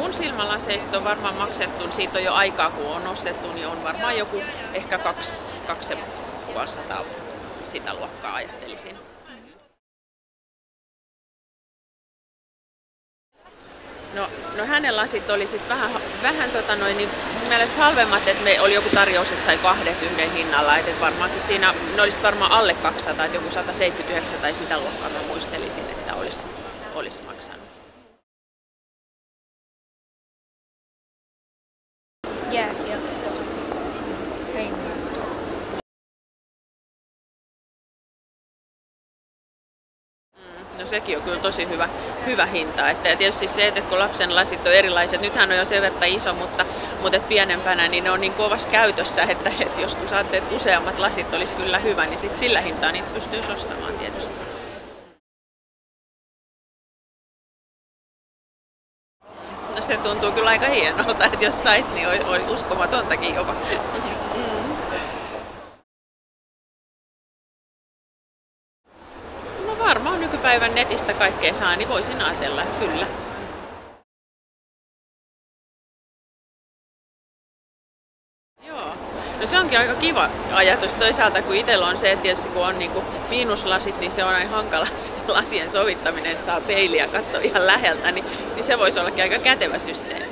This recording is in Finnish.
mun silmälaseista on varmaan maksettu, siitä on jo aikaa kun on nostettu, niin on varmaan joku ehkä 250 sitä luokkaa ajattelisin. No hänen lasit oli sitten vähän niin mun mielestä halvemmat, että me oli joku tarjous, että sai 2 yhden hinnalla, että varmaankin siinä, ne olisi varmaan alle 200, että joku 179 tai sitä luokkaa mä muistelisin, että olisi maksanut. Jääkiekko. No sekin on kyllä tosi hyvä hinta. Ja tietysti se, että kun lapsen lasit on erilaiset, nythän on jo sen verran iso, mutta pienempänä, niin ne on niin kovassa käytössä, että jos kun saatte, että useammat lasit olisi kyllä hyvä, niin sit sillä hintaa niitä pystyisi ostamaan tietysti. No se tuntuu kyllä aika hienolta, että jos sais, niin olisi uskomatontakin jopa. Varmaan nykypäivän netistä kaikkea saa, niin voisin ajatella, että kyllä. Joo. No se onkin aika kiva ajatus toisaalta, kun itsellä on se, että tietysti kun on niinku miinuslasit, niin se on aina hankala se lasien sovittaminen, että saa peiliä katsoa ihan läheltä, niin se voisi ollakin aika kätevä systeemi.